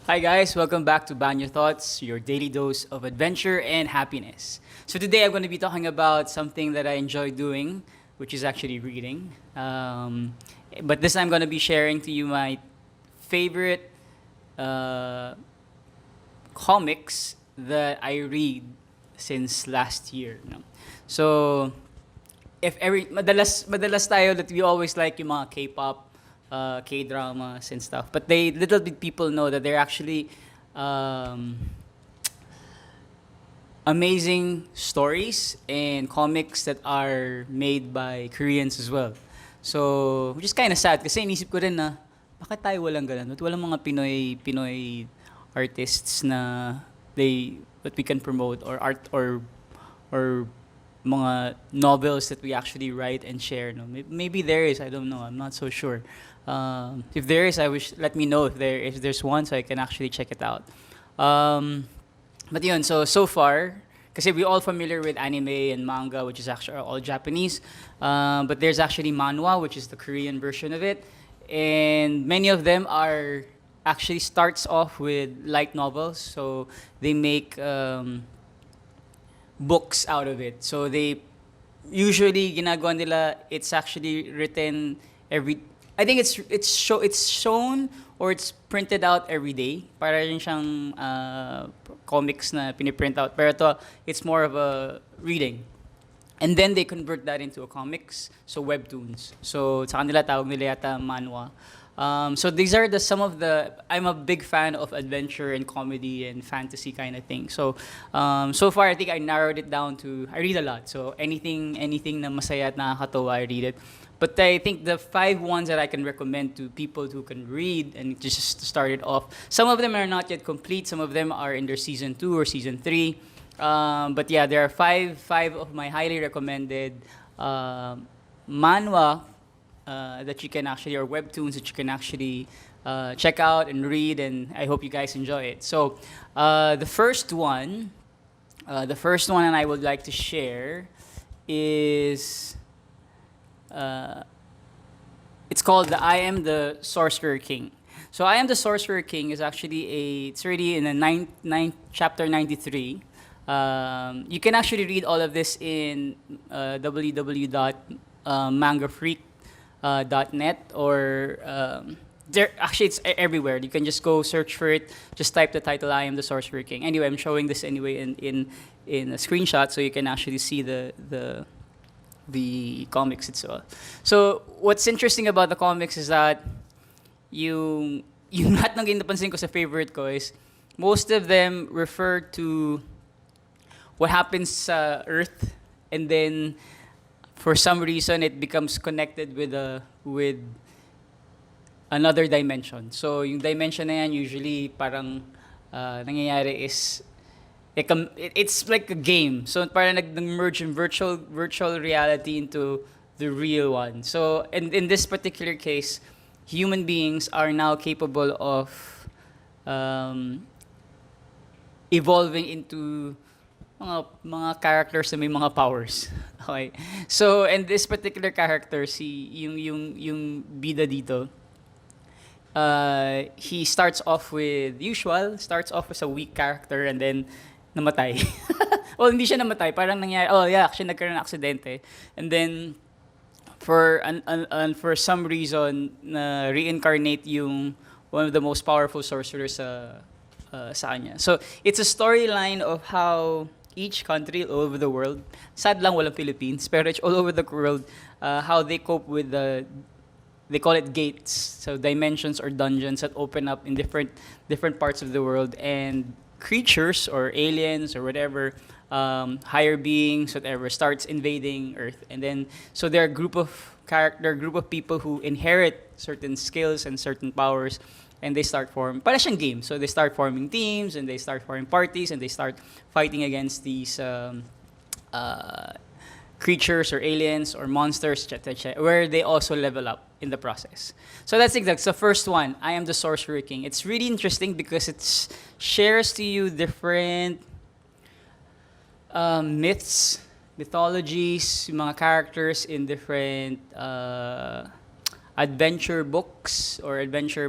Hi guys, welcome back to Ban Your Thoughts, your daily dose of adventure and happiness. So today I'm going to be talking about something that I enjoy doing, which is actually reading. But this I'm going to be sharing to you my favorite uh, comics that I read since last year. No? So if every madalas tayo that we always like yung mga K-pop, K-dramas and stuff. But they little bit people know that they're actually um, amazing stories and comics that are made by Koreans as well. So, which is kind of sad kasi inisip ko rin na bakit tayo walang ganun? Ba't walang mga Pinoy artists na that we can promote or art or mga novels that we actually write and share. No? Maybe there is. I don't know. I'm not so sure. If there is, I wish let me know if there's one so I can actually check it out. Um, but yun, so far, kasi we all familiar with anime and manga, which is actually all Japanese. But there's actually Manhwa, which is the Korean version of it, and many of them are actually starts off with light novels. So they make books out of it. So they usually ginagawa nila it's actually written every I think it's shown or it's printed out every day. Para rin siyang comics na piniprint out. Pero ito, it's more of a reading. And then they convert that into a comics, so webtoons. So sa kanila tawag nila yata manhwa. So these are some of the. I'm a big fan of adventure and comedy and fantasy kind of thing. So far I think I narrowed it down to I read a lot. So anything na masaya at nakakatawa I read it. But I think the five ones that I can recommend to people who can read and just to start it off. Some of them are not yet complete. Some of them are in their season 2 or season 3. But yeah, there are five of my highly recommended manhwa that you can actually, or webtoons that you can actually check out and read, and I hope you guys enjoy it. So the first one, and I would like to share is it's called the I Am the Sorcerer King. So I Am the Sorcerer King is actually it's already in the chapter 93. You can actually read all of this in www.mangafreak.net or there actually it's everywhere. You can just go search for it. Just type the title "I Am the Sorcerer King." Anyway, I'm showing this anyway in a screenshot, so you can actually see the comics itself. So what's interesting about the comics is that yung lahat ng napansin ko sa favorite ko is most of them refer to what happens sa Earth, and then for some reason it becomes connected with another dimension. So yung dimension na yan usually parang nangyayari is it's like a game. So parang nag-merge in virtual reality into the real one. So in this particular case, human beings are now capable of evolving into mga characters na may mga powers. Okay. So, and this particular character, yung bida dito, he starts off as a weak character and then namatay. Well, hindi siya namatay, parang nangyari, actually nagkaroon ng aksidente. And then for some reason na reincarnate yung one of the most powerful sorcerers sa kanya. So, it's a storyline of how each country all over the world, sad lang walang Philippines, pero it's all over the world, how they cope with they call it gates, so dimensions or dungeons that open up in different parts of the world, and creatures or aliens or whatever, higher beings, whatever, starts invading Earth. And then, so there are a group of people who inherit certain skills and certain powers, and they start para siyang game. So they start forming teams, and they start forming parties, and they start fighting against these creatures or aliens or monsters, where they also level up in the process. So that's the first one. I Am the Sorcerer King. It's really interesting because it shares to you different myths, mythologies, yung mga characters in different adventure books or adventure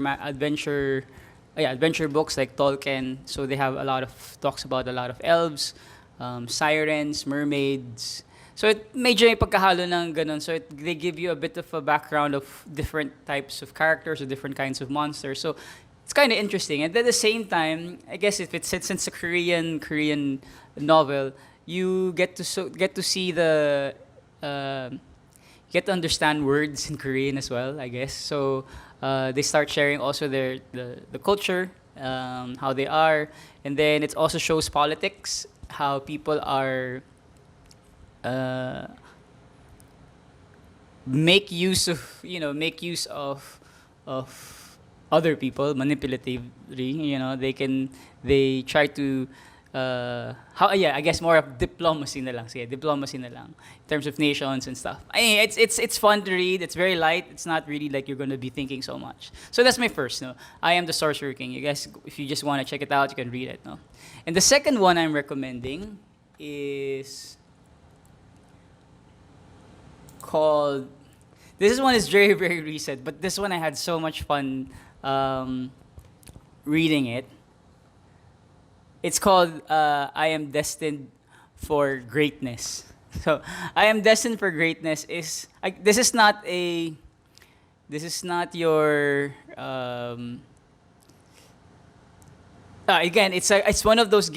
yeah, adventure books like Tolkien. So they have a lot of talks about a lot of elves, sirens, mermaids. So it medyo may pagkahalo ng ganun. So they give you a bit of a background of different types of characters or different kinds of monsters. So it's kind of interesting. And at the same time, I guess if it's since a Korean novel, you get to see the uh, get to understand words in Korean as well, I guess. So they start sharing also the culture, how they are, and then it also shows politics, how people are uh, make use of other people manipulatively. They try to how yeah, I guess more of diplomacy na lang. Sige, diplomacy na lang in terms of nations and stuff. It's fun to read. It's very light. It's not really like you're gonna be thinking so much. So that's my first. No, I am the Sorcerer King. You guys, if you just want to check it out, you can read it. No, and the second one I'm recommending is called. This one is very very recent, but this one I had so much fun um, reading it. It's called I Am Destined for Greatness. So I Am Destined for Greatness is this is not your again it's one of those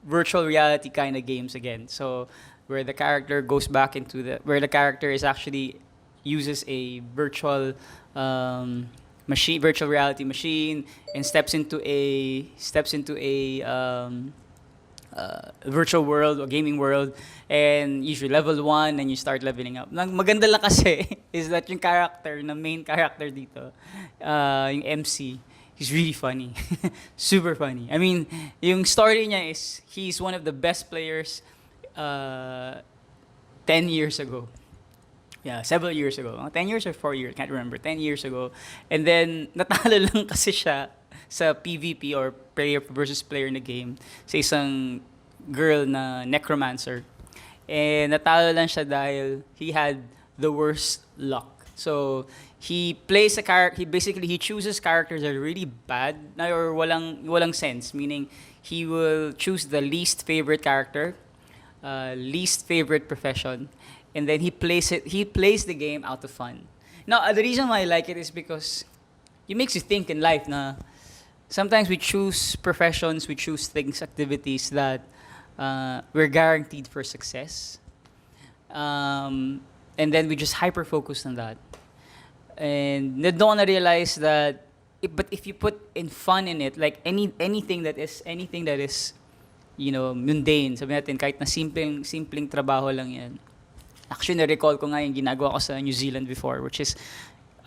virtual reality kind of games again. So where the character goes back into the where the character is actually uses a virtual reality machine, and steps into a virtual world or gaming world, and usually level one and you start leveling up. Ang maganda lang kasi is that yung character, na main character dito, yung MC, he's really funny. Super funny. I mean, yung story niya is he's one of the best players 10 years ago. Yeah, several years ago. 10 years or 4 years, can't remember. 10 years ago. And then, natalo lang kasi siya sa PvP or player versus player na game sa isang girl na necromancer. And natalo lang siya dahil he had the worst luck. So, he chooses characters that are really bad or walang sense, meaning he will choose the least favorite character, least favorite profession, and then he plays the game out of fun. Now, the reason why I like it is because it makes you think in life na sometimes we choose professions, we choose things, activities that we're guaranteed for success. And then we just hyper focus on that. And they don't wanna realize that but if you put in fun in it, like anything that is mundane, sabi natin kahit na simpleng trabaho lang 'yan. Actually, na-recall ko nga yung ginagawa ko sa New Zealand before, which is,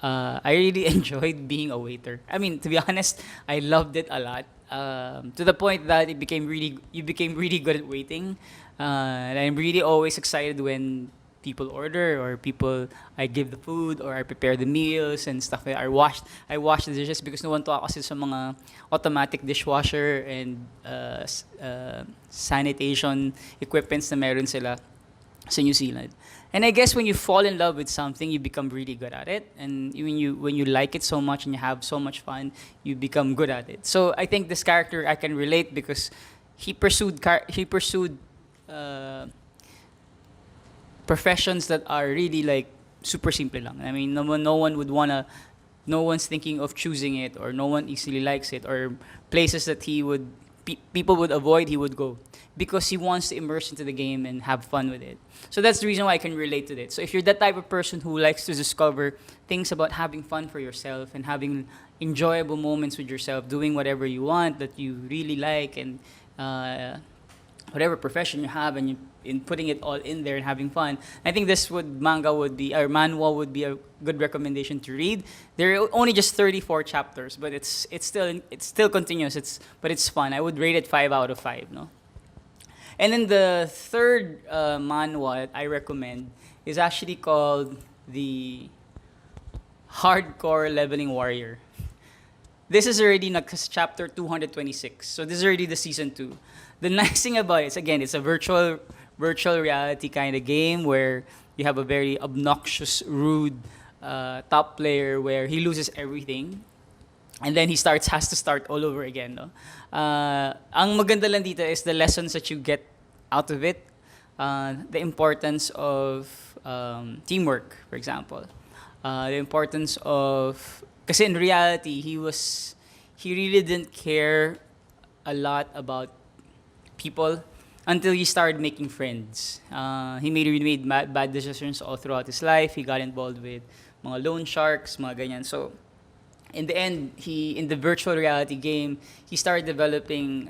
I really enjoyed being a waiter. I mean, to be honest, I loved it a lot. To the point that you became really good at waiting. And I'm really always excited when people order or I give the food or I prepare the meals and stuff. I wash the dishes because no one to kasi sa mga automatic dishwasher and sanitation equipments na meron sila sa New Zealand. And I guess when you fall in love with something, you become really good at it. And when you like it so much and you have so much fun, you become good at it. So I think this character I can relate because he pursued professions that are really like super simple lang. I mean, no one's thinking of choosing it, or no one easily likes it, or places that people would avoid, he would go because he wants to immerse into the game and have fun with it. So that's the reason why I can relate to it. So if you're that type of person who likes to discover things about having fun for yourself and having enjoyable moments with yourself, doing whatever you want that you really like, and whatever profession you have, and in putting it all in there and having fun, I think Manhwa would be a good recommendation to read. There are only just 34 chapters, but it's still continuous. But it's fun. I would rate it 5 out of 5. No. And then the third manhwa I recommend is actually called the Hardcore Leveling Warrior. This is already chapter 226. So this is already the season 2. The nice thing about it is, again, it's a virtual reality kind of game where you have a very obnoxious, rude top player where he loses everything. and then he has to start all over again, no? Ang maganda lang dito is the lessons that you get out of it. The importance of teamwork, for example. The importance of, kasi in reality, he really didn't care a lot about people until he started making friends. He made bad decisions all throughout his life. He got involved with mga loan sharks, mga ganyan. So, in the end, in the virtual reality game, he started developing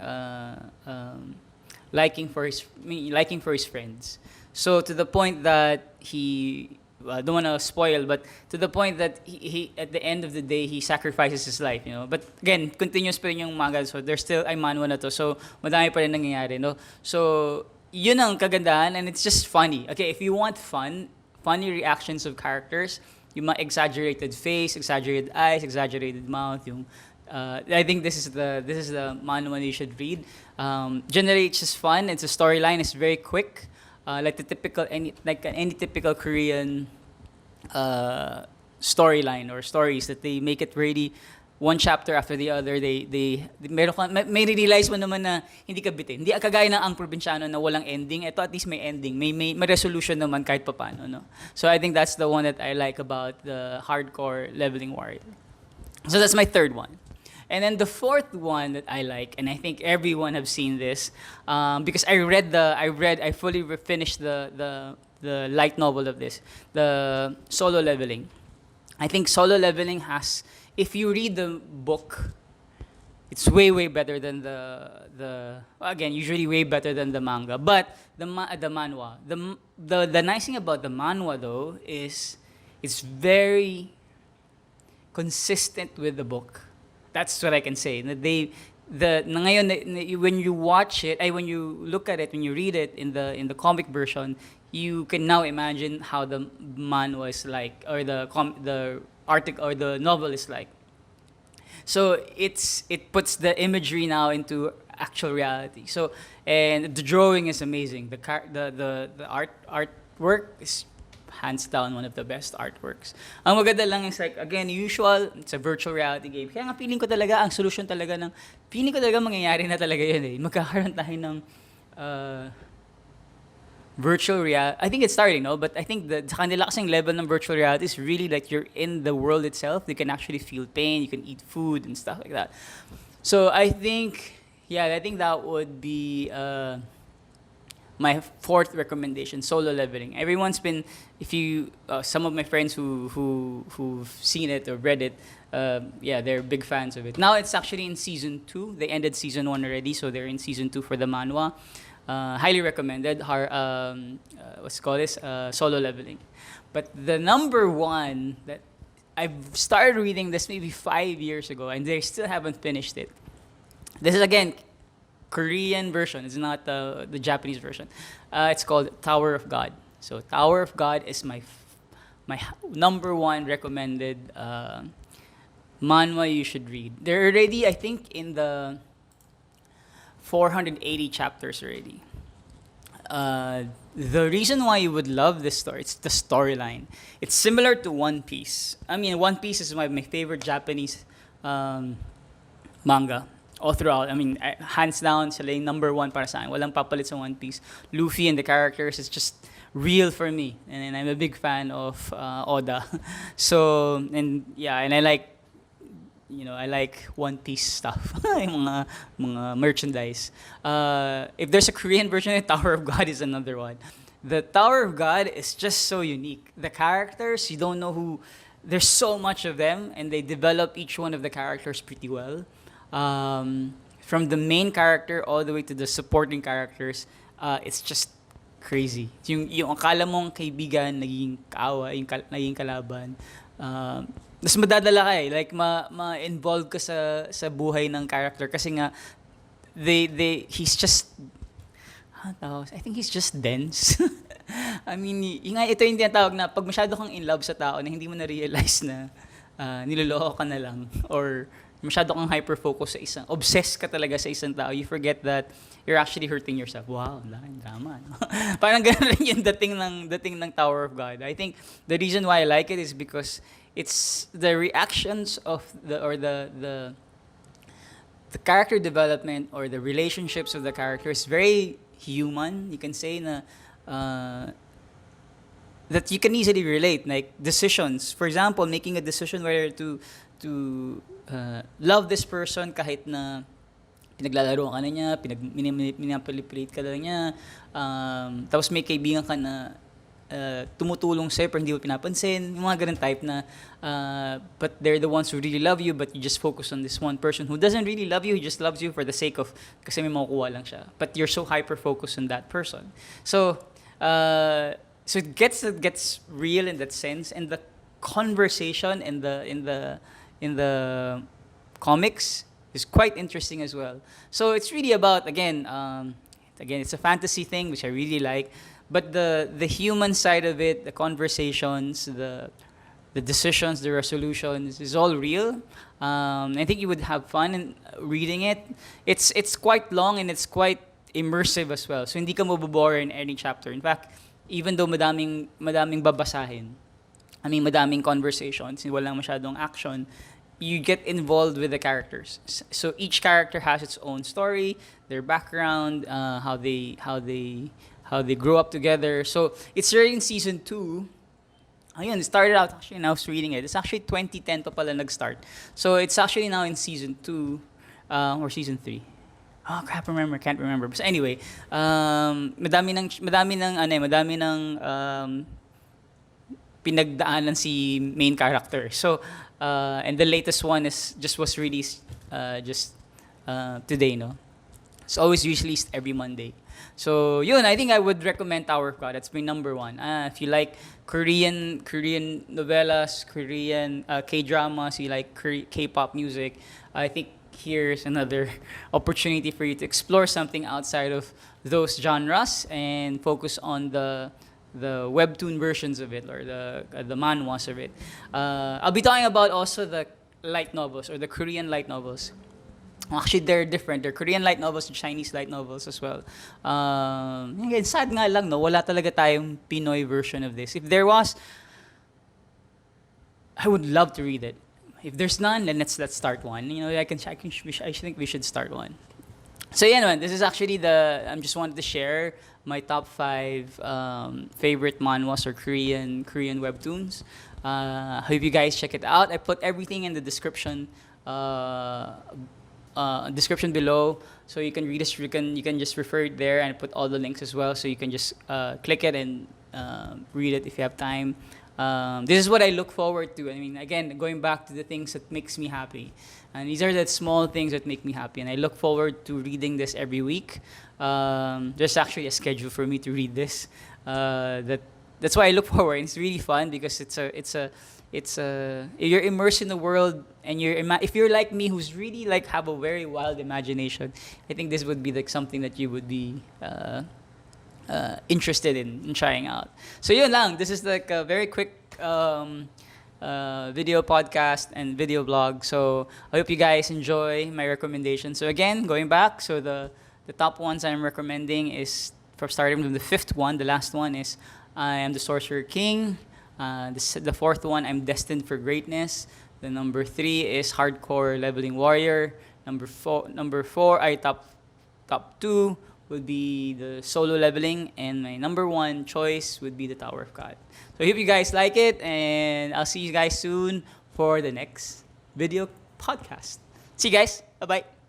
liking for his friends. So to the point that I don't want to spoil, but to the point that he at the end of the day he sacrifices his life, you know. But again, continuous pa rin yung manga, so there's still ay manhwa na to. So madami pa rin nangyayari, no. So yun ang kagandahan, and it's just funny. Okay, if you want funny reactions of characters, yung mga exaggerated face, exaggerated eyes, exaggerated mouth, yung I think this is the manhwa you should read. Generally, it's just fun. It's a storyline. It's very quick, like any typical Korean storyline or stories that they make it really one chapter after the other. They meron ka, may realize mo naman na hindi ka bitin. Hindi kagaya ng Ang Probinsyano na walang ending. Ito at least may ending. May resolution naman kahit papaano, no? So I think that's the one that I like about the hardcore leveling warrior. So that's my third one. And then the fourth one that I like, and I think everyone have seen this, because I fully finished the light novel of this, the Solo Leveling. I think Solo Leveling has, if you read the book, it's way better than again, usually way better than the manga. But the manhwa, the nice thing about the manhwa though is it's very consistent with the book. That's what I can say. Ngayon, when you watch it, when you look at it, when you read it in the comic version, you can now imagine how the manhwa is like, or the article or the novel is like. So it puts the imagery now into actual reality. So, and the drawing is amazing. The artwork is hands down one of the best artworks. Ang maganda lang is like, again, usual, it's a virtual reality game. Kaya nga feeling ko talaga, ang solution talaga feeling ko talaga mangyayari na talaga yun eh. Magkakaroon tayo ng virtual reality. I think it's starting, no? But I think sa kanila kasing level ng virtual reality is really like you're in the world itself. You can actually feel pain, you can eat food and stuff like that. So I think that would be my fourth recommendation, Solo Leveling. Everyone's been, if you, some of my friends who've seen it or read it, they're big fans of it. Now it's actually in season 2. They ended season 1 already, so they're in season 2 for the manhwa. Highly recommended. Solo Leveling. But the number one that I've started reading this maybe 5 years ago, and they still haven't finished it. This is again Korean version. It's not the Japanese version. It's called Tower of God. So Tower of God is my number one recommended manhwa you should read. They're already, I think, in the 480 chapters already. The reason why you would love this story, it's the storyline. It's similar to One Piece. I mean, One Piece is my favorite Japanese manga. All throughout, I mean, hands down, sila yung number one para sa akin. Walang papalit sa One Piece. Luffy and the characters is just real for me. And I'm a big fan of Oda. So, and I like One Piece stuff. Yung mga merchandise. If there's a Korean version, the Tower of God is another one. The Tower of God is just so unique. The characters, you don't know who. There's so much of them, and they develop each one of the characters pretty well. From the main character all the way to the supporting characters, it's just crazy. Yung akala mong kaibigan, naging kaawa, naging kalaban. Mas madadala ka eh. Like, ma-involve ka sa buhay ng character. Kasi nga, he's just, I think he's just dense. I mean, ito yung tinatawag na pag masyado kang in love sa tao na hindi mo na-realize na niloloko ka na lang or masyado kang hyper-focus sa isang, obsessed ka talaga sa isang tao, you forget that you're actually hurting yourself. Wow, laking drama. No? Parang ganun rin yung dating ng Tower of God. I think the reason why I like it is because it's the reactions of the character development or the relationships of the characters very human. You can say na that you can easily relate, like decisions. For example, making a decision whether to love this person kahit na pinaglalaro ka na niya, minapalipilate ka lang niya, tapos may kaibigan ka na tumutulong sa'yo pero hindi mo pinapansin, yung mga ganun type na but they're the ones who really love you but you just focus on this one person who doesn't really love you, he just loves you for the sake of kasi may makukuha lang siya, but you're so hyper focused on that person. So it gets real in that sense, and the conversation in the comics is quite interesting as well. So it's really about again it's a fantasy thing which I really like, but the human side of it, the conversations, the decisions, the resolutions is all real. I think you would have fun in reading it. It's quite long and it's quite immersive as well. So hindi ka mabobore in any chapter. In fact, even though madaming babasahin, I mean madaming conversations, walang masyadong action, you get involved with the characters. So each character has its own story, their background, how they grow up together. So it's already in season 2. Ayun, it started out actually, and I was reading it. It's actually 2010 pa pala nag-start. So it's actually now in season 2 or season 3. Oh, can't remember. But anyway, madami ng pinagdaanan si main character. So and the latest one was released today, no? It's always released every Monday. So yun, I think I would recommend Tower of God. That's my number 1. If you like Korean novellas, Korean K-dramas, you like K-pop music, I think here's another opportunity for you to explore something outside of those genres and focus on the webtoon versions of it or the manhwas of it. I'll be talking about also the light novels or the Korean light novels. Actually, they're different. They're Korean light novels and Chinese light novels as well. Again, sad nga lang, no? Wala talaga tayong Pinoy version of this. If there was, I would love to read it. If there's none, then let's start one. You know, I think we should start one. So yeah, man, this is actually I just wanted to share my top 5 favorite manhwas or Korean webtoons. Hope you guys check it out. I put everything in the description below, so you can read it. You can just refer it there, and put all the links as well, so you can just click it and read it if you have time. This is what I look forward to. I mean, again, going back to the things that makes me happy, and these are the small things that make me happy, and I look forward to reading this every week. There's actually a schedule for me to read this. That's why I look forward. It's really fun because you're immersed in the world, and if you're like me, who's really like have a very wild imagination, I think this would be like something that you would be interested in trying out. So yun lang. This is like a very quick video podcast and video blog. So I hope you guys enjoy my recommendations. So again, going back, so the top ones I'm recommending is, for starting from the 5th one, the last one is I Am the Sorcerer King. The 4th one, I'm Destined for Greatness. The number 3 is Hardcore Leveling Warrior. Number 4, I top 2 would be the Solo Leveling, and my number 1 choice would be the Tower of God. So I hope you guys like it, and I'll see you guys soon for the next video podcast. See you guys. Bye-bye.